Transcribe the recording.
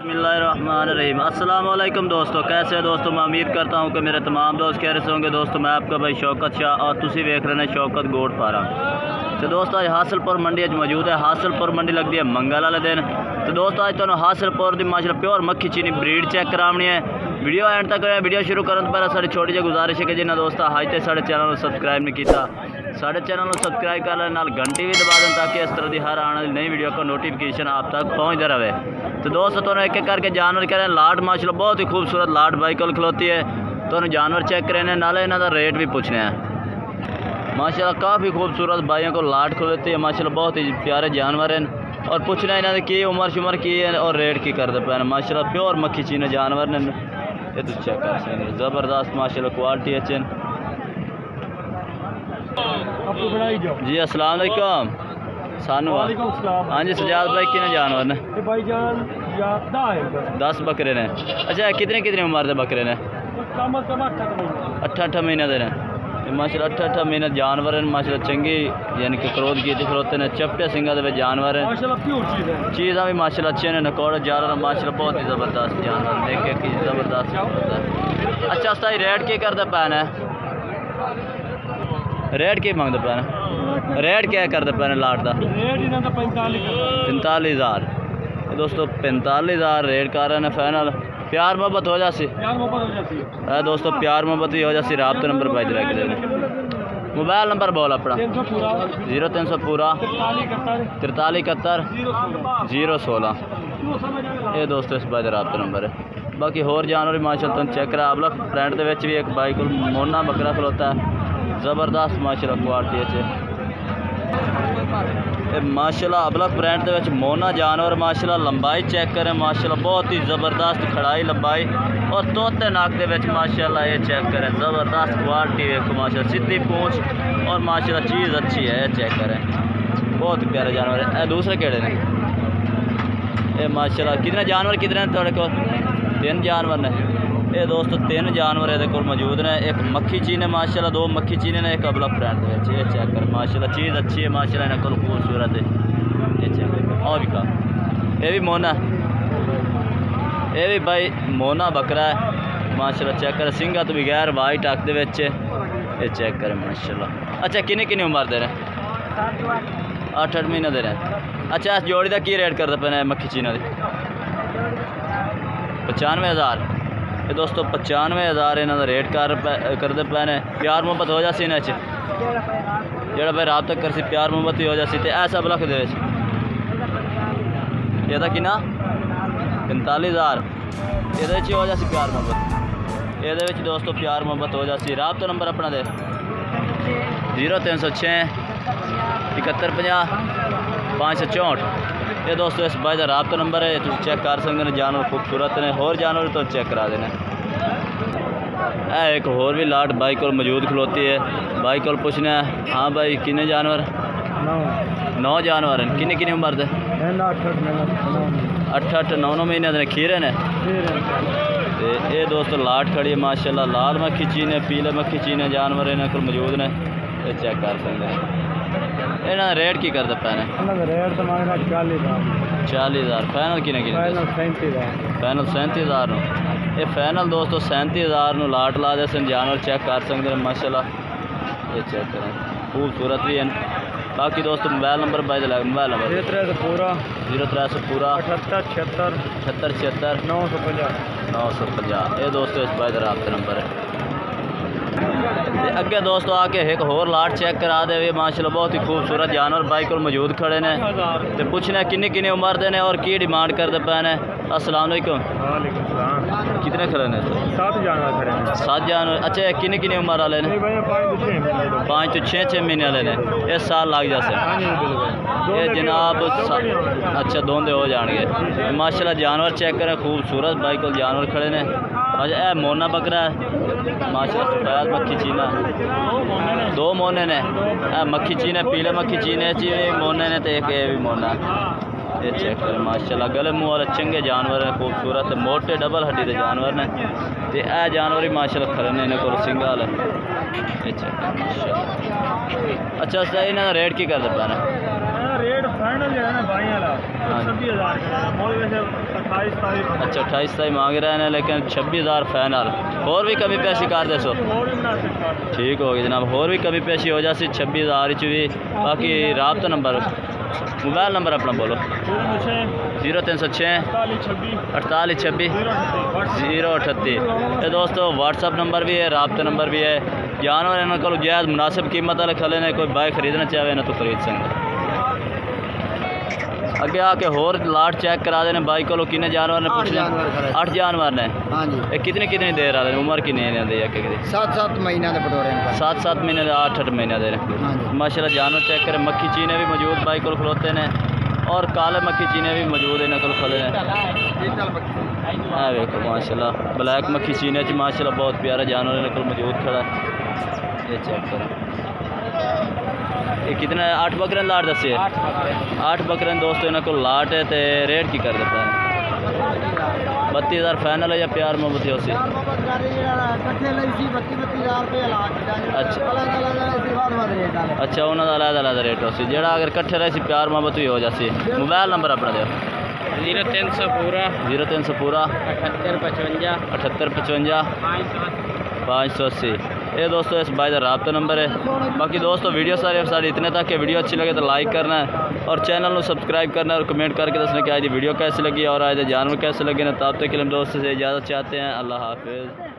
बिस्मिल्लाहिर्रहमानिर्रहीम। अस्सलाम वालेकुम दोस्तों, कैसे हो दोस्तों। मैं उम्मीद करता हूँ कि मेरे तमाम दोस्त खैर से होंगे। दोस्तों मैं आपका भाई शौकत शाह और तुसी वेख रहे हैं शौकत गोट फार्म। तो दोस्तों आज हासिलपुर मंडी अच मौजूद है। हासिलपुर मंडी लगती है मंगल वाले दिन। तो दोस्तों आज तुहानू हासिलपुर की माशाअल्लाह प्योर मक्खी चीनी ब्रीड चेक करानी है। वीडियो एंड तक वीडियो शुरू करने पहले सारी छोटी जी गुजारिश है कि जिन्हें दोस्तों अज तक साढ़े चैनल को सब्सक्राइब नहीं किया, साढ़े चैनल को सब्सक्राइब कर लें, नाल घंटी भी दबा दें ताकि इस तरह की हर आने वाली नई वीडियो का नोटिफिकेशन आप तक पहुँचता रहे। तो दोस्तों तुहानू एक एक करके जानवर करें। लाट माशाअल्लाह बहुत ही खूबसूरत लाट बाई कोल खलोती है। तुहानू जानवर चेक करें, नाले इन्हां दा रेट भी पूछने हैं। माशाअल्लाह काफ़ी खूबसूरत भाइयों को लाट खलोती है। माशाअल्लाह बहुत ही प्यारे जानवर हैं और पूछना इन्होंने की उम्र शुमर की है और रेट की करते पे। माशाअल्लाह प्योर मक्खी चीने जानवर ने, ये तो चेक कर सकते ज़बरदस्त माशाअल्लाह क्वालिटी अच्छे। जी अस्सलाम वालेकुम। सानू हाँ जी सजाद भाई कितने जानवर ने? 10 बकरे ने। अच्छा कितने कितने उम्र के बकरे ने? 8 महीने के ने। माशाअल्लाह 8 महीने जानवर हैं। माशाअल्लाह चंगी यानी कि क्रोध की खलोते ने, चपटे सिंगा दे जानवर हैं। चीज़ा भी माशाअल्लाह अच्छे ने, नकौड़े जानवर माशाअल्लाह बहुत ही ज़बरदस्त जानवर, देख के ज़बरदस्त। अच्छा सही रेट की करते पैन है? रेट की मंगते पैन? रेट क्या करते पैन लाट का? 45,000 दोस्तों, 45,000 रेट कर रहे हैं फाइनल। प्यार मोहब्बत हो जासी है दोस्तों, प्यार मोहब्बत भी हो जासी। राब्ता नंबर पाई रख देने। मोबाइल नंबर बोल अपना। 0300 पूरा 43 71 016। ये दोस्तों इस बार राब्ता नंबर है। बाकी होर जानवर माशाअल्लाह तुम चेक करा। अबला फ्रंट के भी एक बाई को मोना बकरा खलोता है, ज़बरदस्त माशाअल्लाह क्वालिटी अच्छे। माशाअल्लाह अबला फ्रंट के मोना जानवर माशाअल्लाह लंबाई चेक करें, माशाअल्लाह बहुत ही ज़बरदस्त खड़ाई लंबाई और तोते नाक के माशाअल्लाह ये चेक करें, ज़बरदस्त क्वालिटी देखो माशाअल्लाह, सीधी पूँछ और माशाअल्लाह चीज़ अच्छी है। ये चेक करें, बहुत ही प्यारे जानवर है। ये दूसरे केड़े ने? ये माशाअल्लाह कितने जानवर कितने थोड़े को? 3 जानवर ने। ये दोस्तों 3 जानवर ये को मौजूद ने। एक मक्खी चीने माशाअल्लाह, 2 मक्खी चीने ने, एक अबला फ्रंट ये चेक कर माशाअल्लाह चीज़ अच्छी है माशाअल्लाह, इन्हें को खूबसूरत है। ये चेक कर और भी का ये भी मोना, ये भी भाई मोना बकरा है माशाअल्लाह चेक कर। सिंगा तो बगैर वाइट अख दे ये चेक करें माशाअल्लाह। अच्छा किन्नी किन्नी उम्र दे रहे? 8 महीने दे रहे। अच्छा इस जोड़ी का की रेट करते पे मक्खी चीना की? 95,000। ये दोस्तों 95,000 इन्हों का रेट करते पे ने। प्यार मोहब्बत हो जासी इन्हें जो भाई रात तक कर प्यार मोहब्बत भी हो जासी। तो ऐसा बलख दे ये कि ना 45,000 ये हो जासी प्यार मोहब्बत। ये दोस्तों प्यार मोहब्बत हो जासी। राब्ता नंबर अपना दे 0306 71 50 564। ये दोस्तों इस भाई का राब्ता नंबर है, तुम चेक कर सकते हैं। जानवर खूबसूरत ने, होर जानवर तो चेक करा देने। एक होर भी लाट बाई को मौजूद खलोती है। बाई को पूछना है हाँ भाई किन्ने जानवर? 9 जानवर हैं। किन्नी किन्नी उम्र दे? 8 9 महीने के खीरे ने। ये दोस्तों लाट खड़ी है माशाअल्लाह। लाल मक्खी चीने, पीले मक्खी चीने जानवर इन्होंने को मौजूद ने। ये चेक कर सकते हैं। इन्होंने रेट की करते पैने? रेट तो 40,000 फाइनल की फाइनल 37,000 ये फाइनल दोस्तों 37,000 लाट ला दे जानवर चेक कर सकते हैं माशाअल्लाह। ये चेक करें खूबसूरत भी हैं। बाकी दोस्तों मोबाइल नंबर बाई लग मोबाइल नंबर 0300 पूरा 78 76 950। ये दोस्तों इस बाई का राब्ता नंबर है। अगे दोस्तों आके एक होर लाट चेक करा दे माशाअल्लाह, बहुत ही खूबसूरत जानवर बाई को मौजूद खड़े ने। तो पूछना किन्नी किन्नी उम्र दे ने और की डिमांड करते पे ने? अस्सलाम वालेकुम। कितने खड़े ने? 7 जानवर खड़े हैं। 7 जानवर। अच्छा किन्नी किन्नी उम्र वाले ने? 5 to 6 महीने वाले ने। एक साल लग जाते ये जनाब। अच्छा दोंदे हो जाएंगे माशाअल्लाह। जानवर चेक करें खूबसूरत बाई को जानवर खड़े ने। अच्छा यह मोना बकरा है माशाअल्लाह, सफेद मक्खी चीना 2 मोने ने। मक्खी चीने पीले मक्खी चीने मोने ने, तो एक ये भी मोना। ये चेक करें माशाअल्लाह, गले मुँह वाले चंगे जानवर हैं, खूबसूरत मोटे डबल हड्डी के जानवर ने। तो यह जानवर ही माशाअल्लाह खड़े ने, इन्हें को सिंगा वाले। ये चेक करें माशाअल्लाह। अच्छा सही इन्होंने रेट की करते पैना? रेट फाइनल जो है ना 22,000 का मोल वैसे अच्छा 28 मांग रहे हैं, लेकिन 26,000 फाइनल। और भी कमी पेशी कर दे सो ठीक होगी जनाब, और भी कमी पेशी हो जाती 26,000 भी। बाकी राब्ता नंबर मोबाइल नंबर अपना बोलो। 0306 48 26 038। ये दोस्तों व्हाट्सअप नंबर भी है, राब्ता नंबर भी है। जानवर इन्होंने को जायज़ मुनासिब कीमत वाले खले ने, कोई बाइक खरीदना चाहे ना तो खरीद सकते। अगे आके होर लाट चेक करा देने बाई को किन्ने जानवर ने पूछ 8 जानवर ने। हाँ जी। ये कितनी देर आ रहे, उम्र कितनी है? 7-7 महीना दे पटोरे हैं। 7-7 महीने 8-8 महीने दे रहे। हाँ जी। माशाल्लाह जानवर चेक करें। मक्खी चीने भी मौजूद बाई को खलोते ने, और काले मक्खी चीने भी मौजूद है इन्होंने खले ने। हाँ देखो माशाल्लाह ब्लैक मक्खी चीने च माशाल्लाह बहुत प्यारा जानवर इन्होंने मौजूद खड़ा। ये चेक करें। ये कितना है? 8 बकरे लाट दसे 8 बकरे दोस्तों इन्होंने को लाट है। तो रेट की कर देता है 32,000 फाइनल है या प्यार मोहब्बत हो सी? अच्छा उन्होंने अलग रेट हो सी, जोड़ा अगर कट्ठे रहे प्यार मोहब्बत भी हो जाती। मोबाइल नंबर अपना दो। 0300 पूरा 7855 580। ये दोस्तों इस भाई का राब्ता नंबर है। बाकी दोस्तों वीडियो सारी इतने तक कि वीडियो अच्छी लगे तो लाइक करना है, और चैनल को सब्सक्राइब करना है, और कमेंट करके दसना कि आज वीडियो कैसी लगी और आज जानवर कैसे लगे ना। तब तक के लिए दोस्तों से इजाज़त चाहते हैं। अल्लाह हाफिज़।